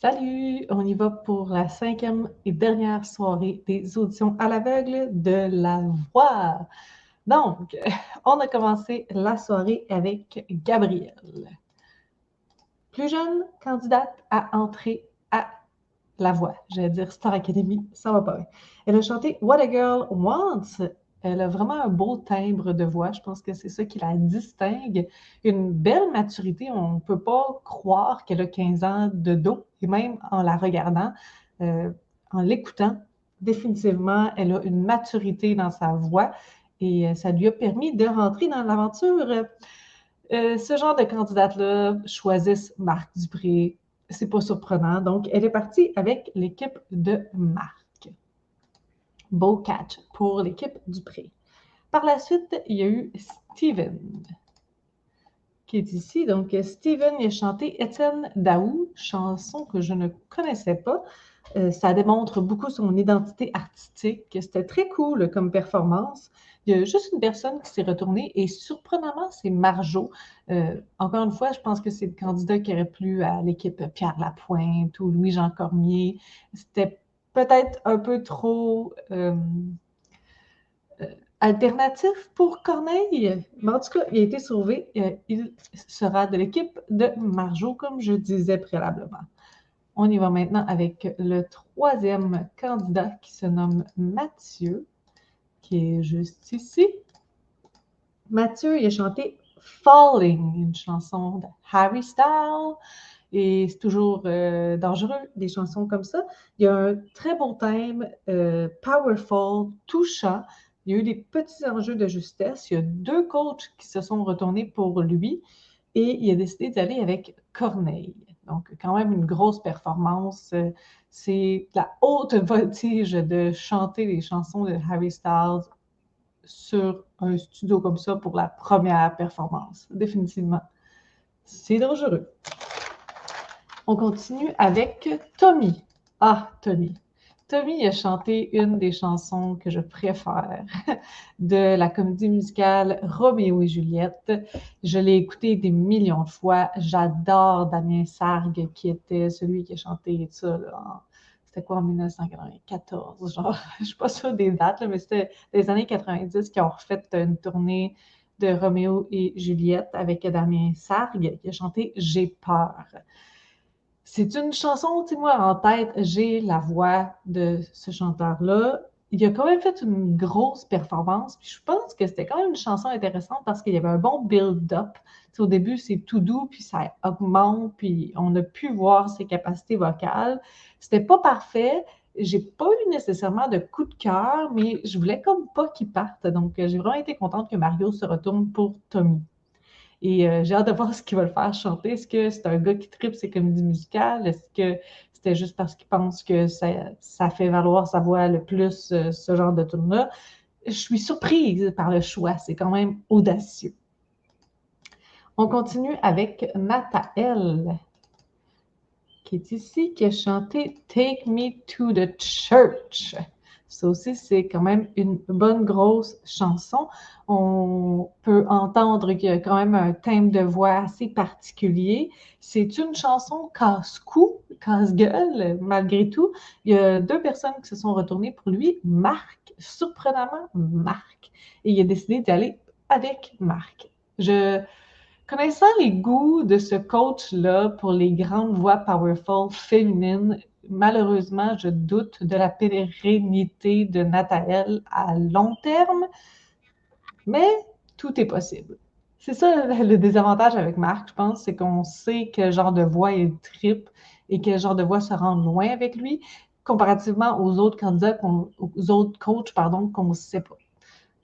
Salut! On y va pour la 5e et dernière soirée des auditions à l'aveugle de La Voix. Donc, on a commencé la soirée avec Gabrielle, plus jeune candidate à entrer à La Voix. J'allais dire Star Academy, ça va pas bien. Elle a chanté What a Girl Wants. Elle a vraiment un beau timbre de voix. Je pense que c'est ça qui la distingue. Une belle maturité. On ne peut pas croire qu'elle a 15 ans de dos. Et même en la regardant, euh, en l'écoutant, définitivement, elle a une maturité dans sa voix. Et ça lui a permis de rentrer dans l'aventure. Ce genre de candidate-là choisissent Marc Dupré. C'est pas surprenant. Donc, elle est partie avec l'équipe de Marc. Beau catch pour l'équipe Dupré. Par la suite, il y a eu Steven qui est ici. Donc, Steven, il a chanté Étienne Daou, chanson que je ne connaissais pas. Ça démontre beaucoup son identité artistique. C'était très cool comme performance. Il y a juste une personne qui s'est retournée et surprenamment, c'est Marjo. Encore une fois, je pense que c'est le candidat qui aurait plu à l'équipe Pierre Lapointe ou Louis-Jean Cormier. C'était peut-être un peu trop alternatif pour Corneille. Mais en tout cas, il a été sauvé. Il sera de l'équipe de Marjo, comme je disais préalablement. On y va maintenant avec le troisième candidat qui se nomme Mathieu, qui est juste ici. Mathieu, il a chanté Falling, une chanson de Harry Styles. Et c'est toujours dangereux, des chansons comme ça. Il y a un très bon thème, powerful, touchant. Il y a eu des petits enjeux de justesse. Il y a 2 coachs qui se sont retournés pour lui et il a décidé d'aller avec Corneille. Donc, quand même une grosse performance. C'est la haute voltige de chanter les chansons de Harry Styles sur un studio comme ça pour la première performance. Définitivement. C'est dangereux. On continue avec Tommy. Ah, Tommy. Tommy a chanté une des chansons que je préfère de la comédie musicale Roméo et Juliette. Je l'ai écouté des millions de fois. J'adore Damien Sargue, qui était celui qui a chanté ça c'était quoi en 1994? Genre, je ne suis pas sûre des dates, là, mais c'était les années 90 qui ont refait une tournée de Roméo et Juliette avec Damien Sargue, qui a chanté J'ai peur. C'est une chanson, tu sais, moi, en tête, j'ai la voix de ce chanteur-là. Il a quand même fait une grosse performance, puis je pense que c'était quand même une chanson intéressante parce qu'il y avait un bon build-up. Tu sais, au début, c'est tout doux, puis ça augmente, puis on a pu voir ses capacités vocales. C'était pas parfait. J'ai pas eu nécessairement de coup de cœur, mais je voulais comme pas qu'il parte. Donc, j'ai vraiment été contente que Mario se retourne pour Tommy. Et j'ai hâte de voir ce qu'il va le faire chanter. Est-ce que c'est un gars qui tripe ses comédies musicales? Est-ce que c'était juste parce qu'il pense que ça fait valoir sa voix le plus, ce genre de tune-là? Je suis surprise par le choix. C'est quand même audacieux. On continue avec Nathael, qui est ici, qui a chanté Take Me to the Church. Ça aussi, c'est quand même une bonne grosse chanson. On peut entendre qu'il y a quand même un thème de voix assez particulier. C'est une chanson casse-cou, casse-gueule, malgré tout. Il y a 2 personnes qui se sont retournées pour lui. Marc, surprenamment, Marc. Et il a décidé d'aller avec Marc. Connaissant les goûts de ce coach-là pour les grandes voix powerful féminines, malheureusement, je doute de la pérennité de Nathael à long terme, mais tout est possible. C'est ça le désavantage avec Marc, je pense, c'est qu'on sait quel genre de voix il tripe et quel genre de voix se rend loin avec lui, comparativement aux autres candidats, aux autres coachs, pardon, qu'on ne sait pas.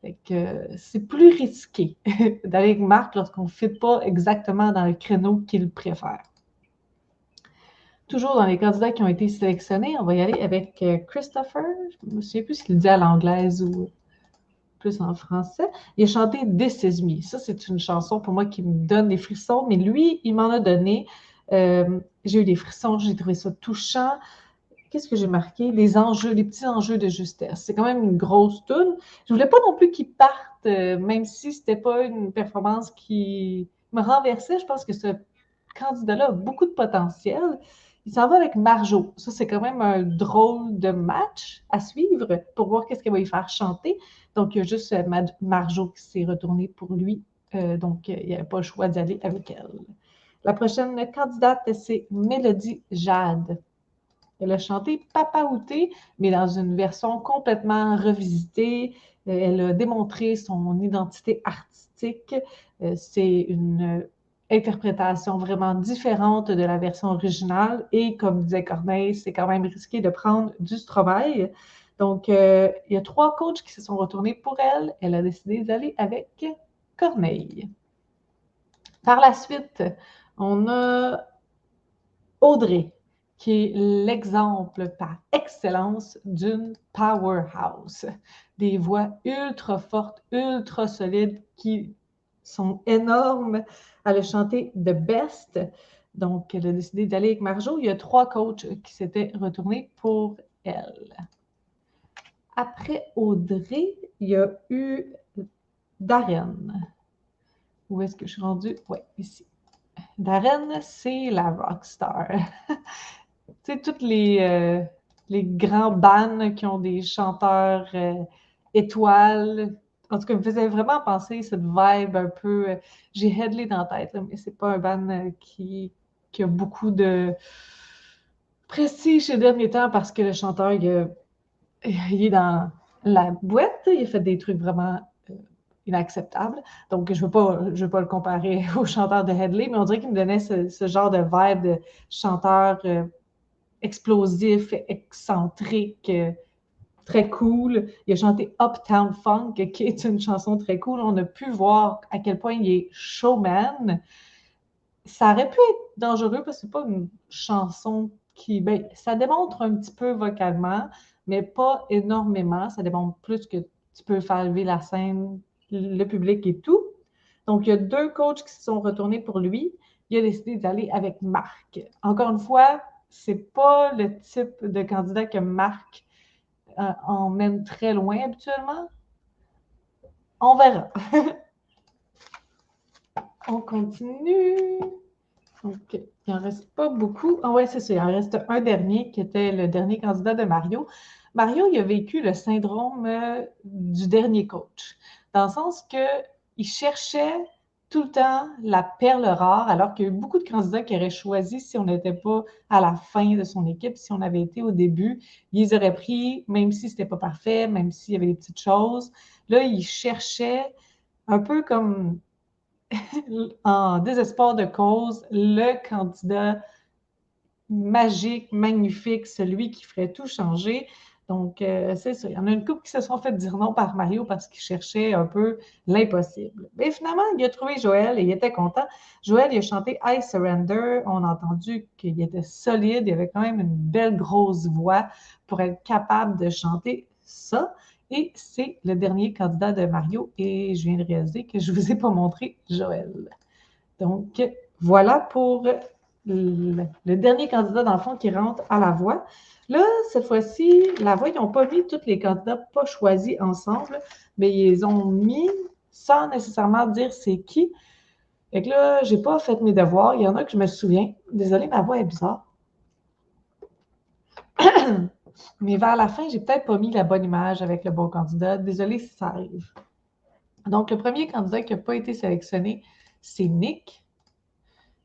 Fait que c'est plus risqué d'aller avec Marc lorsqu'on ne fit pas exactement dans le créneau qu'il préfère. Toujours dans les candidats qui ont été sélectionnés, on va y aller avec Christopher. Je ne me souviens plus s'il dit à l'anglaise ou plus en français. Il a chanté This Is Me. Ça, c'est une chanson pour moi qui me donne des frissons, mais lui, il m'en a donné. J'ai eu des frissons, j'ai trouvé ça touchant. Qu'est-ce que j'ai marqué? Les enjeux, les petits enjeux de justesse. C'est quand même une grosse toune. Je voulais pas non plus qu'il parte, même si c'était pas une performance qui me renversait. Je pense que ce candidat-là a beaucoup de potentiel. Il s'en va avec Marjo. Ça, c'est quand même un drôle de match à suivre pour voir qu'est-ce qu'elle va y faire chanter. Donc, il y a juste Marjo qui s'est retournée pour lui. Donc, il n'y avait pas le choix d'y aller avec elle. La prochaine candidate, c'est Mélodie Jade. Elle a chanté Papa Outé, mais dans une version complètement revisitée. Elle a démontré son identité artistique. C'est une interprétation vraiment différente de la version originale. Et comme disait Corneille, c'est quand même risqué de prendre du Stromae. Donc, il y a 3 coachs qui se sont retournés pour elle. Elle a décidé d'aller avec Corneille. Par la suite, on a Audrey, qui est l'exemple par excellence d'une powerhouse. Des voix ultra fortes, ultra solides qui sont énormes. Elle a chanté The Best. Donc, elle a décidé d'aller avec Marjo. Il y a 3 coachs qui s'étaient retournés pour elle. Après Audrey, il y a eu Darren. Où est-ce que je suis rendue? Oui, ici. Darren, c'est la rockstar. Tu sais, toutes les grands bands qui ont des chanteurs étoiles. En tout cas, me faisait vraiment penser cette vibe un peu. J'ai Headley dans la tête, là, mais c'est pas un band qui a beaucoup de prestige ces derniers temps parce que le chanteur, il est dans la boîte. Il a fait des trucs vraiment inacceptables. Donc, je veux pas le comparer au chanteur de Headley, mais on dirait qu'il me donnait ce genre de vibe de chanteur explosif, excentrique, très cool. Il a chanté Uptown Funk, qui est une chanson très cool. On a pu voir à quel point il est showman. Ça aurait pu être dangereux parce que c'est pas une chanson qui... Ben, ça démontre un petit peu vocalement, mais pas énormément. Ça démontre plus que tu peux faire lever la scène, le public et tout. Donc, il y a 2 coachs qui se sont retournés pour lui. Il a décidé d'aller avec Marc. Encore une fois, c'est pas le type de candidat que Marc emmène très loin habituellement. On verra. On continue. Donc, il n'en reste pas beaucoup. Ah ouais, c'est ça. Il en reste un dernier qui était le dernier candidat de Mario. Mario, il a vécu le syndrome du dernier coach, dans le sens qu'il cherchait tout le temps la perle rare, alors qu'il y a eu beaucoup de candidats qui auraient choisi si on n'était pas à la fin de son équipe, si on avait été au début, ils les auraient pris, même si ce n'était pas parfait, même s'il y avait des petites choses. Là, il cherchait un peu comme en désespoir de cause, le candidat magique, magnifique, celui qui ferait tout changer. Donc, c'est ça. Il y en a une couple qui se sont fait dire non par Mario parce qu'il cherchait un peu l'impossible. Mais finalement, il a trouvé Joël et il était content. Joël, il a chanté I Surrender. On a entendu qu'il était solide. Il avait quand même une belle grosse voix pour être capable de chanter ça. Et c'est le dernier candidat de Mario. Et je viens de réaliser que je ne vous ai pas montré Joël. Donc, voilà pour le dernier candidat, dans le fond, qui rentre à la voix. Là, cette fois-ci, la voix, ils n'ont pas mis tous les candidats pas choisis ensemble, mais ils les ont mis sans nécessairement dire c'est qui. Fait que là, j'ai pas fait mes devoirs. Il y en a que je me souviens. Désolée, ma voix est bizarre. Mais vers la fin, j'ai peut-être pas mis la bonne image avec le bon candidat. Désolée si ça arrive. Donc, le premier candidat qui n'a pas été sélectionné, c'est Nick.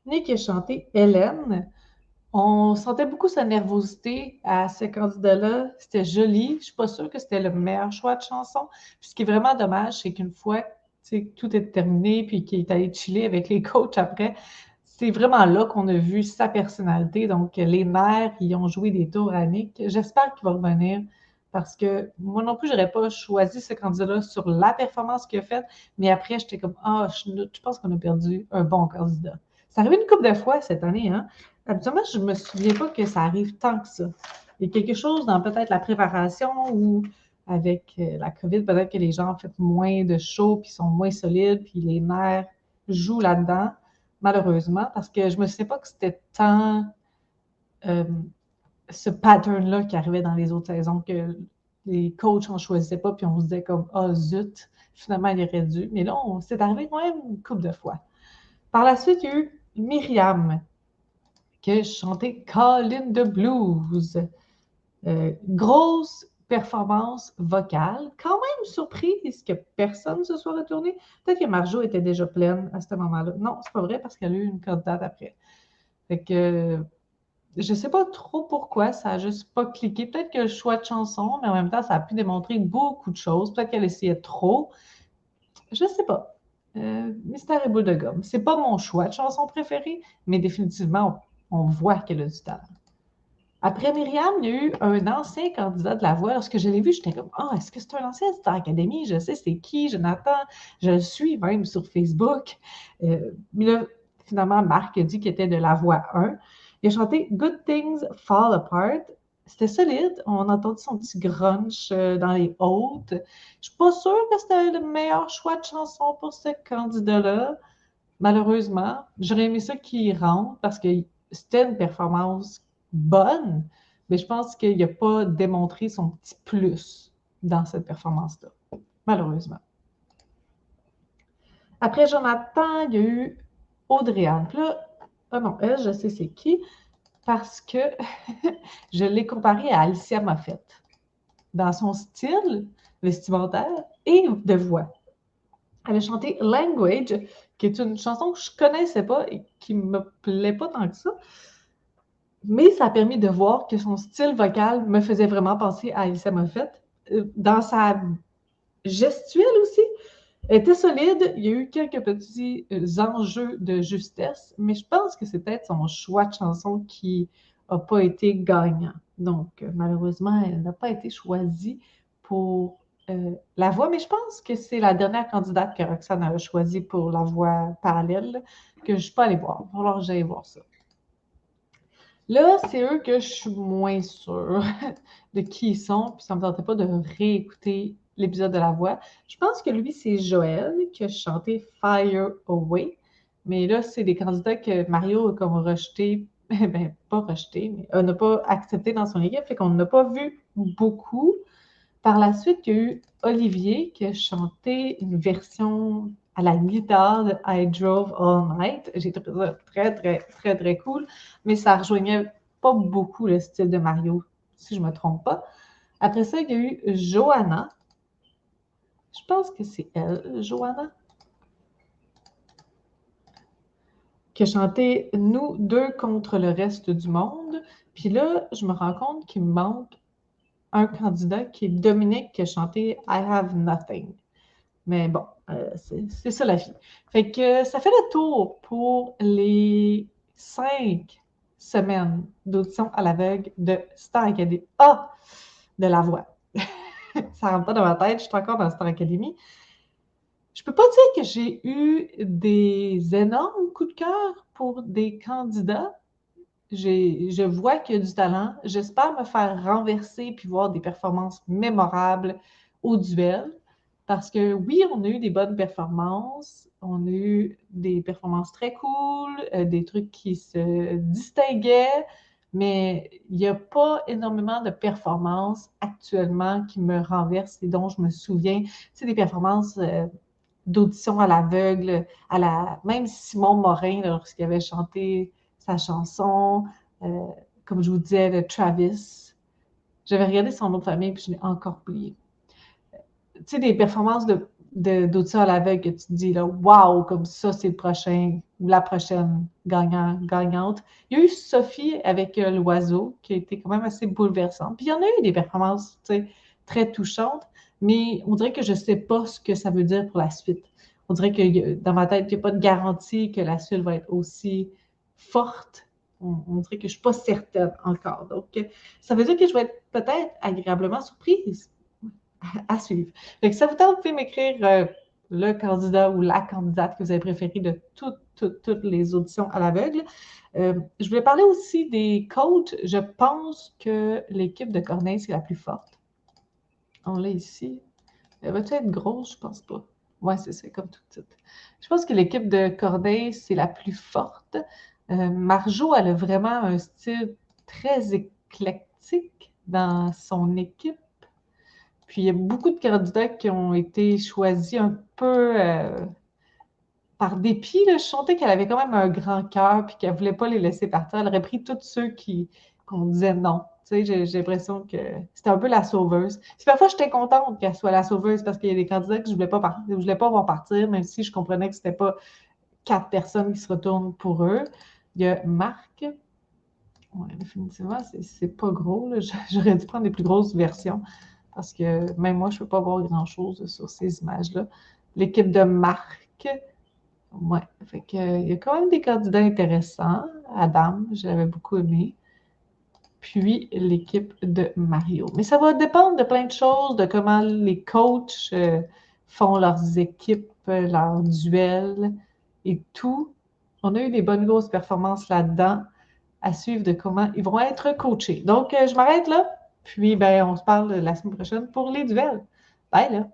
Nick a chanté Hélène. On sentait beaucoup sa nervosité à ce candidat-là. C'était joli. Je ne suis pas sûre que c'était le meilleur choix de chanson. Puis ce qui est vraiment dommage, c'est qu'une fois que tout est terminé puis qu'il est allé chiller avec les coachs après, c'est vraiment là qu'on a vu sa personnalité. Donc, les nerfs, ils ont joué des tours à Nick. J'espère qu'il va revenir parce que moi non plus, je n'aurais pas choisi ce candidat-là sur la performance qu'il a faite. Mais après, j'étais comme, je pense qu'on a perdu un bon candidat. Ça arrive une couple de fois cette année, hein? Habituellement, je ne me souviens pas que ça arrive tant que ça. Il y a quelque chose dans peut-être la préparation ou avec la COVID, peut-être que les gens ont fait moins de shows, puis sont moins solides, puis les nerfs jouent là-dedans, malheureusement, parce que je ne me souviens pas que c'était tant euh, ce pattern-là qui arrivait dans les autres saisons, que les coachs n'en choisissaient pas, puis on se disait comme « Ah, zut! » Finalement, il aurait dû. Mais là, c'est arrivé quand même une couple de fois. Par la suite, il y a eu Myriam, qui a chanté Call in the Blues. Grosse performance vocale, quand même surprise que personne ne se soit retourné. Peut-être que Marjo était déjà pleine à ce moment-là. Non, c'est pas vrai parce qu'elle a eu une candidate après. Fait que je sais pas trop pourquoi, ça a juste pas cliqué. Peut-être que le choix de chanson, mais en même temps, ça a pu démontrer beaucoup de choses. Peut-être qu'elle essayait trop. Je sais pas. Mystère et boule de gomme. C'est pas mon choix de chanson préférée, mais définitivement, on voit qu'elle a du talent. Après Myriam, il y a eu un ancien candidat de la voix. Lorsque je l'ai vu, j'étais comme, ah, est-ce que c'est un ancien Star Academy? Je sais c'est qui, Jonathan. Je le suis même sur Facebook. Mais là, finalement, Marc a dit qu'il était de la voix 1. Il a chanté Good Things Fall Apart. C'était solide. On a entendu son petit grunge dans les hautes. Je ne suis pas sûre que c'était le meilleur choix de chanson pour ce candidat-là. Malheureusement, j'aurais aimé ça qu'il rentre parce que c'était une performance bonne, mais je pense qu'il n'a pas démontré son petit plus dans cette performance-là, malheureusement. Après Jonathan, il y a eu Audrey-Anne. Puis là, ah non, elle, je sais c'est qui, parce que je l'ai comparée à Alicia Moffett dans son style vestimentaire et de voix. Elle a chanté Language, qui est une chanson que je ne connaissais pas et qui ne me plaît pas tant que ça. Mais ça a permis de voir que son style vocal me faisait vraiment penser à Alicia Moffett. Dans sa gestuelle aussi, elle était solide. Il y a eu quelques petits enjeux de justesse, mais je pense que c'est peut-être son choix de chanson qui n'a pas été gagnant. Donc, malheureusement, elle n'a pas été choisie pour la voix, mais je pense que c'est la dernière candidate que Roxane a choisie pour la voix parallèle que je ne suis pas allée voir. Il va falloir que j'aille voir ça. Là, c'est eux que je suis moins sûre de qui ils sont, puis ça ne me tentait pas de réécouter l'épisode de la voix. Je pense que lui, c'est Joël qui a chanté Fire Away. Mais là, c'est des candidats que Mario a comme rejeté, ben pas rejeté, mais n'a pas accepté dans son équipe, fait qu'on n'a pas vu beaucoup. Par la suite, il y a eu Olivier qui a chanté une version à la guitare de I Drove All Night. J'ai trouvé ça très, très, très, très cool, mais ça rejoignait pas beaucoup le style de Mario, si je ne me trompe pas. Après ça, il y a eu Johanna. Je pense que c'est elle, Johanna, qui a chanté Nous deux contre le reste du monde. Puis là, je me rends compte qu'il me manque un candidat qui est Dominique qui a chanté I Have Nothing. Mais bon, c'est ça la vie. Fait que ça fait le tour pour les 5 semaines d'audition à l'aveugle de Star Academy. Ah! De la voix. Ça rentre pas dans ma tête, je suis encore dans Star Academy. Je peux pas dire que j'ai eu des énormes coups de cœur pour des candidats. Je vois qu'il y a du talent. J'espère me faire renverser puis voir des performances mémorables au duel. Parce que oui, on a eu des bonnes performances. On a eu des performances très cool, des trucs qui se distinguaient, mais il n'y a pas énormément de performances actuellement qui me renversent et dont je me souviens. C'est des performances d'audition à l'aveugle, même Simon Morin, lorsqu'il avait chanté sa chanson, comme je vous disais, de Travis. J'avais regardé son nom de famille, puis je l'ai encore oublié. Tu sais, des performances d'audition à l'aveugle que tu te dis, là, waouh, comme ça, c'est le prochain ou la prochaine gagnante. Il y a eu Sophie avec l'oiseau, qui a été quand même assez bouleversante. Puis il y en a eu des performances, tu sais, très touchantes, mais on dirait que je ne sais pas ce que ça veut dire pour la suite. On dirait que dans ma tête, il n'y a pas de garantie que la suite va être aussi forte. On dirait que je ne suis pas certaine encore. Donc, ça veut dire que je vais être peut-être agréablement surprise à suivre. Fait que ça vous tente, vous pouvez m'écrire le candidat ou la candidate que vous avez préféré de toutes les auditions à l'aveugle. Je voulais parler aussi des coachs. Je pense que l'équipe de Corneille, c'est la plus forte. On l'a ici. Elle va-tu être grosse? Je pense pas. Oui, c'est ça, comme tout de suite. Je pense que l'équipe de Corneille, c'est la plus forte. Marjo, elle a vraiment un style très éclectique dans son équipe. Puis il y a beaucoup de candidats qui ont été choisis un peu par dépit, là, je sentais qu'elle avait quand même un grand cœur puis qu'elle ne voulait pas les laisser partir. Elle aurait pris tous ceux qu'on disait non. Tu sais, j'ai l'impression que c'était un peu la sauveuse. Puis parfois, j'étais contente qu'elle soit la sauveuse parce qu'il y a des candidats que je ne voulais pas je voulais pas voir partir, même si je comprenais que ce n'était pas 4 personnes qui se retournent pour eux. Il y a Marc. Ouais, définitivement, c'est pas gros, là. J'aurais dû prendre des plus grosses versions parce que même moi, je ne peux pas voir grand-chose sur ces images-là. L'équipe de Marc. Ouais, fait que, il y a quand même des candidats intéressants. Adam, je l'avais beaucoup aimé. Puis l'équipe de Mario. Mais ça va dépendre de plein de choses, de comment les coachs font leurs équipes, leurs duels et tout. On a eu des bonnes grosses performances là-dedans à suivre de comment ils vont être coachés. Donc, je m'arrête là. Puis, ben, on se parle la semaine prochaine pour les duels. Bye là!